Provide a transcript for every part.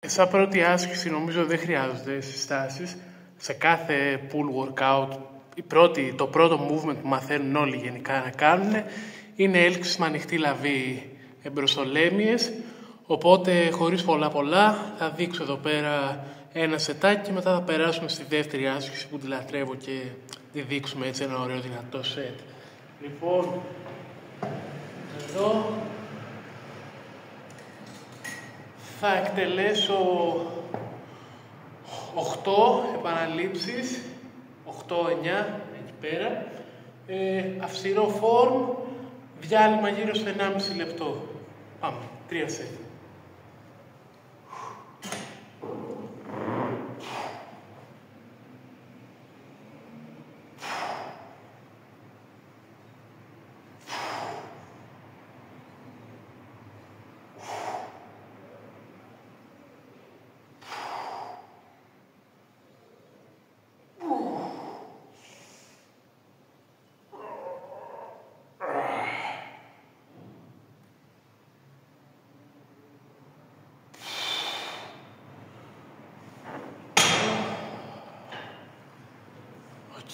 Σαν πρώτη άσκηση νομίζω δεν χρειάζονται συστάσεις. Σε κάθε pull workout το πρώτο movement που μαθαίνουν όλοι γενικά να κάνουν είναι έλξεις με ανοιχτή λαβή εμπροσθολέμιες. Οπότε χωρίς πολλά θα δείξω εδώ πέρα ένα σετάκι και μετά θα περάσουμε στη δεύτερη άσκηση που τη λατρεύω και τη δείξουμε έτσι ένα ωραίο δυνατό σετ. Λοιπόν, εδώ θα εκτελέσω 8 επαναλήψεις, 8-9 εκεί πέρα, αυστηρό form, διάλειμμα γύρω στο 1,5 λεπτό. Πάμε, 3 σετ.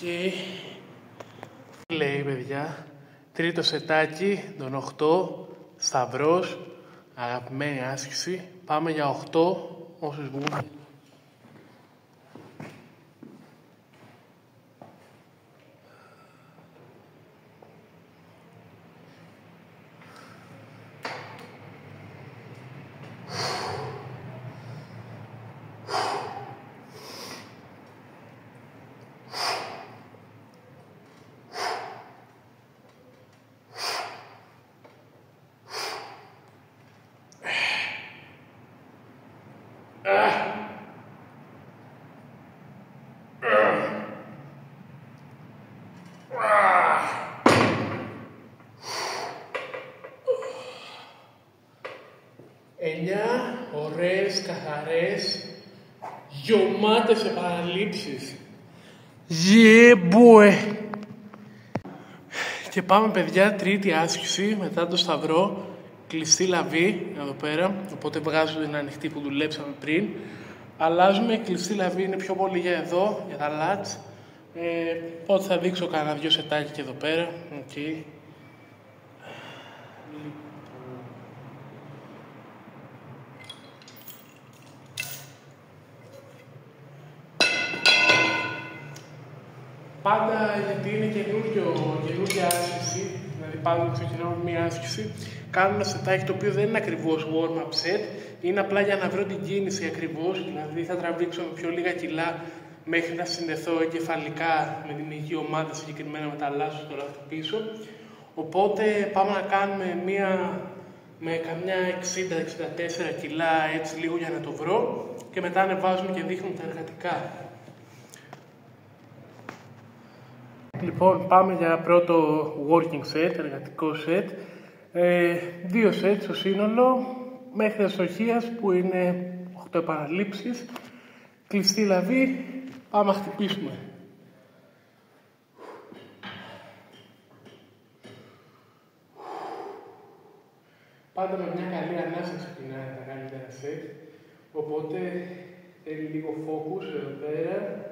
Okay. Λέει παιδιά, τρίτο σετάκι των 8, σταυρός, αγαπημένη άσκηση. Πάμε για 8 όσους βγουν. Εννιά ωραίες, καθαρές, γεωμάτες επαναλήψεις. Yeah boy! Και πάμε παιδιά, τρίτη άσκηση μετά το σταυρό, κλειστή λαβή εδώ πέρα, οπότε βγάζω την ανοιχτή που δουλέψαμε πριν. Αλλάζουμε, κλειστή λαβή είναι πιο πολύ για εδώ, για τα λάτς. Οπότε θα δείξω κανένα 2 σετάκια και εδώ πέρα. Okay. Πάντα γιατί είναι καινούργια άσκηση, δηλαδή πάντα ξεκινάω με μία άσκηση, κάνω ένα σετάκι το οποίο δεν είναι ακριβώς warm-up set, είναι απλά για να βρω την κίνηση ακριβώς, δηλαδή θα τραβήξω με πιο λίγα κιλά μέχρι να συνδεθώ εγκεφαλικά με την υγιή ομάδα, συγκεκριμένα με τα λάθη στο λάθη πίσω. Οπότε πάμε να κάνουμε μία με καμιά 60-64 κιλά έτσι λίγο για να το βρω και μετά ανεβάζουμε και δείχνουμε τα εργατικά. Λοιπόν, πάμε για πρώτο working set, εργατικό set. 2 sets στο σύνολο, μέχρι αστοχίας που είναι 8 επαναλήψεις. Κλειστή λαβή, πάμε να χτυπήσουμε. Πάντα με μια καλή ανάσα ξεκινάει τα καλύτερα set, οπότε θέλει λίγο focus εδώ πέρα.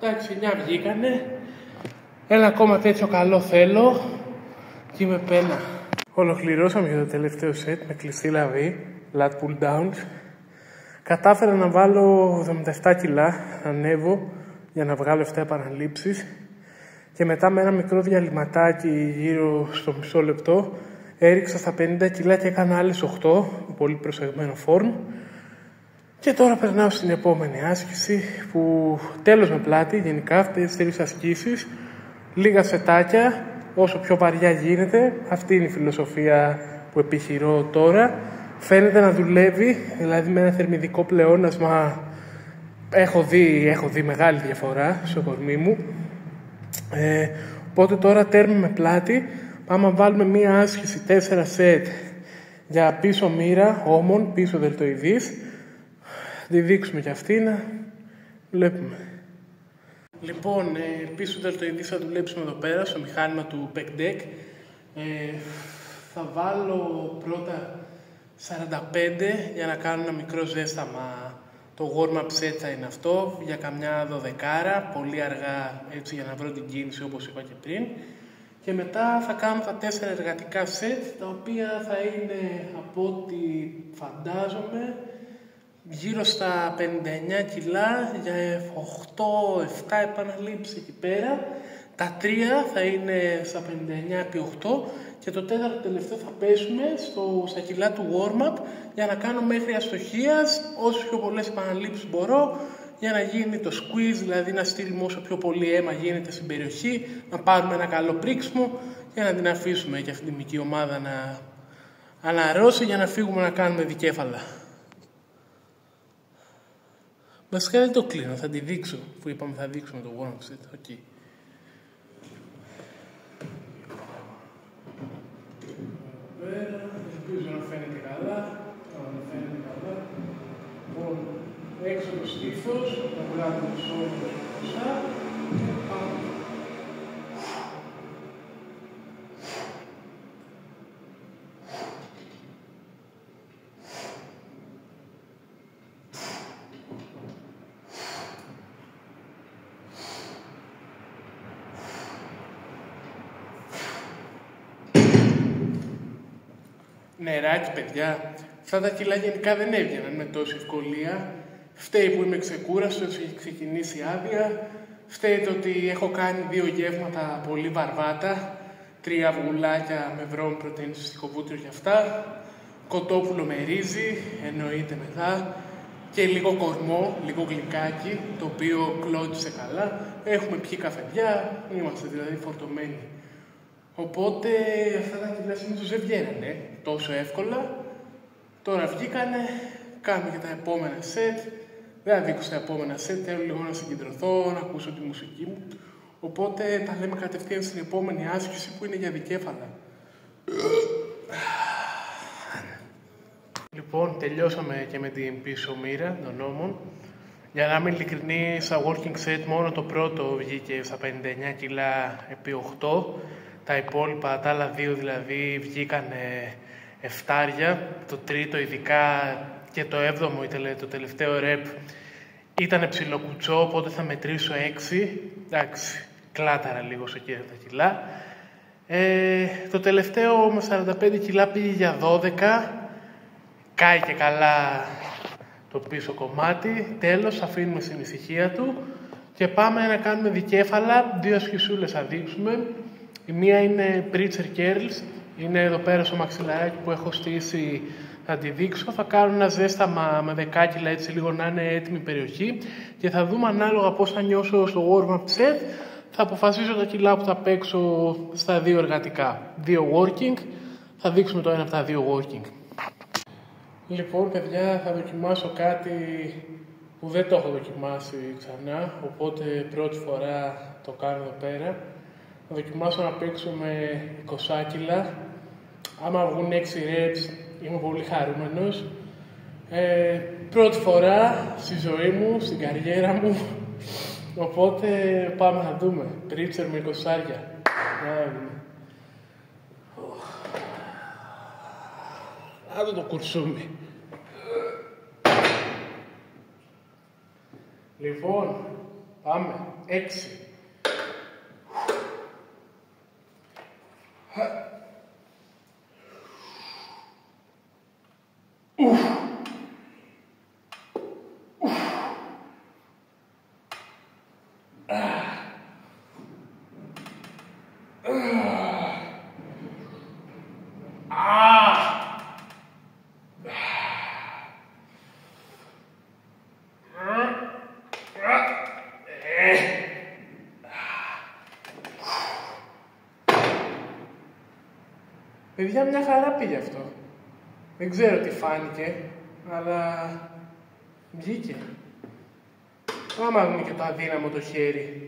Εντάξει, 9 βγήκανε. Ένα ακόμα τέτοιο καλό θέλω και είμαι πένα. Ολοκληρώσαμε για το τελευταίο set με κλειστή λαβή, lat pull downs. Κατάφερα να βάλω 77 κιλά, ανέβω για να βγάλω 7 επαναλήψεις και μετά με ένα μικρό διαλυματάκι γύρω στο μισό λεπτό έριξα στα 50 κιλά και έκανα άλλες 8, πολύ προσεγμένο form. Και τώρα περνάω στην επόμενη άσκηση που τέλος με πλάτη, γενικά αυτές τις 3 ασκήσεις, λίγα σετάκια, όσο πιο βαριά γίνεται. Αυτή είναι η φιλοσοφία που επιχειρώ τώρα. Φαίνεται να δουλεύει, δηλαδή με ένα θερμιδικό πλεόνασμα έχω δει μεγάλη διαφορά στο κορμί μου. Οπότε τώρα τέρμα με πλάτη, πάμε να βάλουμε μία άσκηση 4 σετ για πίσω μοίρα, όμων, πίσω δελτοειδής. Τη δείξουμε κι αυτή να βλέπουμε. Λοιπόν, πίσω δελτοειδής θα δουλέψουμε εδώ πέρα στο μηχάνημα του Pec Deck. Θα βάλω πρώτα 45 για να κάνω ένα μικρό ζέσταμα. Το warm-up set θα είναι αυτό, για καμιά 12, πολύ αργά, έτσι για να βρω την κίνηση όπως είπα και πριν. Και μετά θα κάνω τα 4 εργατικά set, τα οποία θα είναι από ό,τι φαντάζομαι γύρω στα 59 κιλά για 8-7 επαναλήψεις εκεί πέρα. Τα 3 θα είναι στα 59 επί 8 και το τέταρτο τελευταίο θα πέσουμε στα κιλά του warm-up για να κάνω μέχρι αστοχίας όσο πιο πολλές επαναλήψεις μπορώ για να γίνει το squeeze, δηλαδή να στείλουμε όσο πιο πολύ αίμα γίνεται στην περιοχή, να πάρουμε ένα καλό πρίξιμο για να την αφήσουμε και αυτή τη μικρή ομάδα να αναρρώσει για να φύγουμε να κάνουμε δικέφαλα. Βασικά δεν το κλείνω, θα τη δείξω, που είπαμε θα δείξουμε το warm-up set. Okay. Ελπίζω να φαίνεται καλά. Λοιπόν, έξω το στήθος, να βγάλουμε το σώμα μπροστά. Νεράκι, παιδιά. Αυτά τα κιλά γενικά δεν έβγαιναν με τόση ευκολία. Φταίει που είμαι ξεκούραστος, έχει ξεκινήσει άδεια. Φταίει το ότι έχω κάνει 2 γεύματα πολύ βαρβάτα. 3 αυγουλάκια με βρώμη πρωτεΐνη στο στιχοβούτυρο και αυτά. Κοτόπουλο με ρύζι, εννοείται μετά. Και λίγο κορμό, λίγο γλυκάκι, το οποίο κλώτσισε καλά. Έχουμε πιει καφεδιά, είμαστε δηλαδή φορτωμένοι. Οπότε αυτά τα κιλά συνήθως δεν βγαίνανε τόσο εύκολα. Τώρα βγήκανε, κάνουμε και τα επόμενα σετ. Δεν θα δείξω τα επόμενα σετ, θέλω λίγο να συγκεντρωθώ, να ακούσω τη μουσική μου. Οπότε τα λέμε κατευθείαν στην επόμενη άσκηση που είναι για δικέφαλα. Λοιπόν, τελειώσαμε και με την πίσω μοίρα των ώμων. Για να είμαι ειλικρινής, στα working set μόνο το πρώτο βγήκε στα 59 κιλά επί 8. Τα υπόλοιπα, τα άλλα 2 δηλαδή, βγήκαν εφτάρια. Το τρίτο ειδικά και το 7ο, το τελευταίο rep, ήταν ψιλοκουτσό, οπότε θα μετρήσω 6. Εντάξει, κλάταρα λίγο σε εκείνα τα κιλά. Το τελευταίο με 45 κιλά πήγε για 12. Κάει και καλά το πίσω κομμάτι. Τέλος, αφήνουμε στην ησυχία του και πάμε να κάνουμε δικέφαλα. 2 ασκησούλες θα δείξουμε. Η μία είναι preacher curls, είναι εδώ πέρα στο μαξιλαράκι που έχω στήσει, θα τη δείξω. Θα κάνω ένα ζέσταμα με 10 κιλά έτσι λίγο να είναι έτοιμη η περιοχή και θα δούμε ανάλογα πώς θα νιώσω στο warm-up set. Θα αποφασίσω τα κιλά που θα παίξω στα 2 εργατικά. 2 working, θα δείξουμε το ένα από τα 2 working. Λοιπόν, παιδιά, θα δοκιμάσω κάτι που δεν το έχω δοκιμάσει ξανά, οπότε πρώτη φορά το κάνω εδώ πέρα. Θα δοκιμάσω να παίξω με 20 κιλά. Άμα βγουν 6 reps, είμαι πολύ χαρούμενος. Πρώτη φορά στη ζωή μου, στην καριέρα μου. Οπότε πάμε να δούμε. Preacher με 20. Άδω το κουρσούμι. Λοιπόν, πάμε. 6. Παιδιά, μια χαρά πήγε αυτό. Δεν ξέρω τι φάνηκε, αλλά βγήκε. Άμα δούμε και το αδύναμο το χέρι.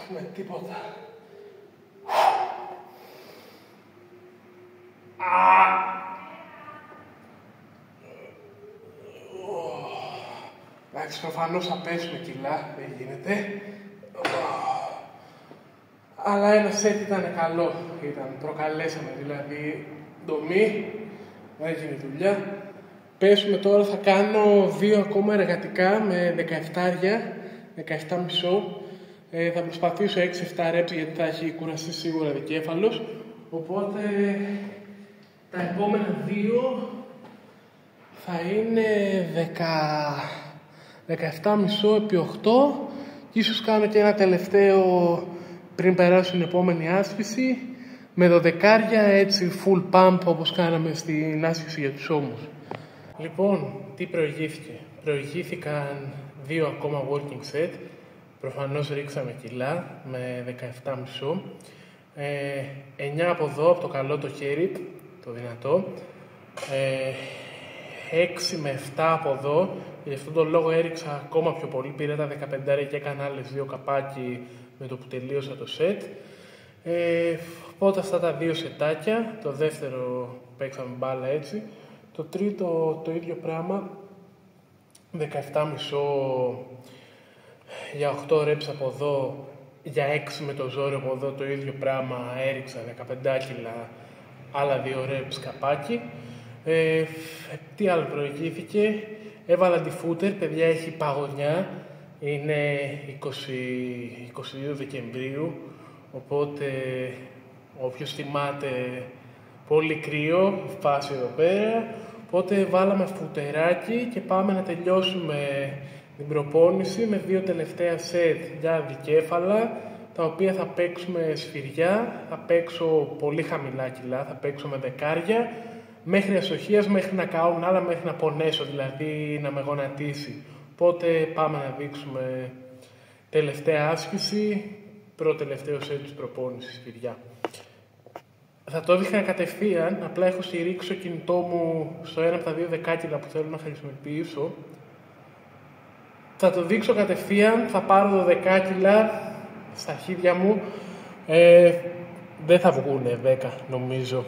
Με τίποτα. Εντάξει, προφανώς θα πέσουμε κιλά, δεν γίνεται. Αλλά ένα σετ ήταν καλό. Προκαλέσαμε δηλαδή ντομή, δεν έγινε δουλειά. Πέσουμε τώρα, θα κάνω 2 ακόμα εργατικά με 17,5. Θα προσπαθήσω 6-7 reps γιατί θα έχει κουραστεί σίγουρα δικέφαλος. Οπότε τα επόμενα 2 θα είναι 17,5 επί 8 και ίσως κάνω και ένα τελευταίο πριν περάσω την επόμενη άσκηση με 12 έτσι full pump όπως κάναμε στην άσκηση για τους ώμους. Λοιπόν, τι προηγήθηκε? Προηγήθηκαν 2 ακόμα working set. Προφανώς ρίξαμε κιλά με 17,5. 9 από εδώ, από το καλό το χέρι, το δυνατό. 6 με 7 από εδώ. Γι' αυτόν τον λόγο έριξα ακόμα πιο πολύ. Πήρα τα 15 και έκανα άλλες 2 καπάκι με το που τελείωσα το set. Οπότε αυτά τα 2 σετάκια. Το δεύτερο παίξαμε μπάλα έτσι. Το τρίτο το ίδιο πράγμα. 17,5 για 8 reps από εδώ, για 6 με το ζόρι από εδώ το ίδιο πράγμα έριξα 15 κιλά, άλλα 2 reps καπάκι. Τι άλλο προηγήθηκε? Έβαλα τη footer, παιδιά, έχει παγωνιά, είναι 22 Δεκεμβρίου, οπότε όποιος θυμάται πολύ κρύο, φάση εδώ πέρα, οπότε βάλαμε φουτεράκι και πάμε να τελειώσουμε την προπόνηση με 2 τελευταία σετ για δικέφαλα, τα οποία θα παίξουμε σφυριά, θα παίξω πολύ χαμηλά κιλά, θα παίξω με δεκάρια, μέχρι αστοχίας, μέχρι να καούν άλλα, μέχρι να πονέσω, δηλαδή να με γονατίσει. Οπότε πάμε να δείξουμε τελευταία άσκηση, πρώτο τελευταίο σετ της προπόνησης σφυριά. Θα το έδειχνα κατευθείαν, απλά έχω στηρίξει το κινητό μου στο ένα από τα 2 δεκάκιλα που θέλω να χρησιμοποιήσω. Θα το δείξω κατευθείαν, θα πάρω το 10 κιλά στα αρχίδια μου. Δεν θα βγουνε 10 νομίζω.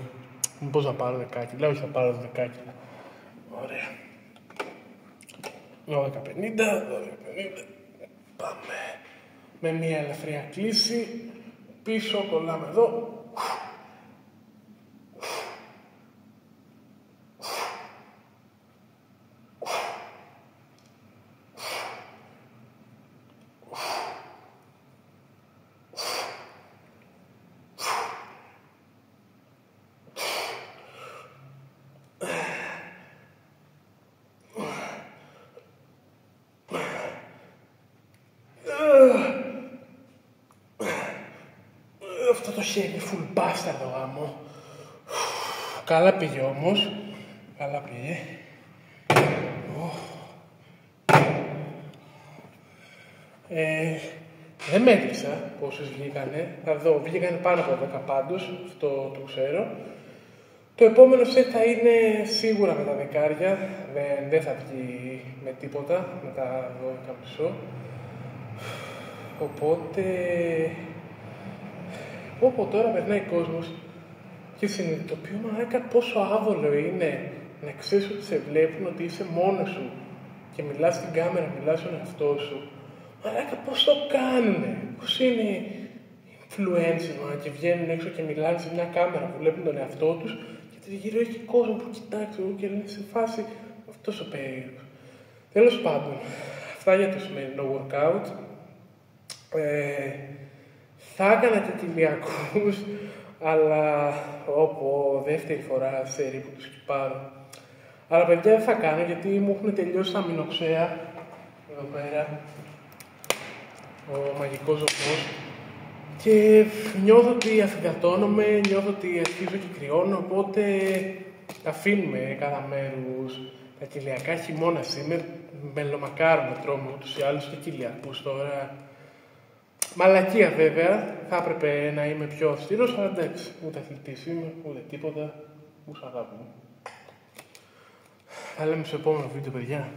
Μήπως θα πάρω 10 κιλά, όχι θα πάρω 10 κιλά. Ωραία. 12,50, 12,50. Πάμε. Με μια ελαφριά κλίση. Πίσω, κολλάμε εδώ. Αυτό το χέρι είναι full bastard το γάμο. Καλά πήγε όμως. Καλά πήγε. Δεν μέτρησα πόσους βγήκανε. Θα δω, βγήκανε πάνω από 10 πάντως. Αυτό το ξέρω. Το επόμενο set θα είναι σίγουρα με τα δεκάρια. Δεν θα βγει με τίποτα. Με τα 12,5. Οπότε... Όπου τώρα περνάει κόσμος και συνειδητοποιώ μαλάκα πόσο άβολο είναι να ξέρεις ότι σε βλέπουν, ότι είσαι μόνος σου και μιλάς στην κάμερα, μιλάς στον εαυτό σου. Μαλάκα πώς το κάνουνε, πώς είναι influencer και βγαίνουν έξω και μιλάνε σε μια κάμερα που βλέπουν τον εαυτό τους και τριγύρω έχει κόσμο που κοιτάξει και λένε σε φάση αυτός ο περίεργος. Τέλος πάντων, αυτά για το σημερινό workout. Θα έκανα και κοιλιακούς, αλλά δεύτερη φορά σερί που τους σκυπάρω. Αλλά παιδιά δεν θα κάνω γιατί μου έχουν τελειώσει τα αμινοξέα. Εδώ πέρα. Ο μαγικός ζωγός. Και νιώθω ότι αφυγκατώνομαι, νιώθω ότι αρχίζω και κρυώνω, οπότε τα αφήνουμε κατά μέρους. Τα κοιλιακά χειμώνα σήμερα, μελομακάρονα τρώμε ούτως ή άλλως και κοιλιακούς τώρα. Μαλακία βέβαια, θα έπρεπε να είμαι πιο αυστηρός, αλλά εντάξει, ούτε αθλητής είμαι, ούτε τίποτα, ούς αγάπη μου. Θα λέμε στο επόμενο βίντεο, παιδιά.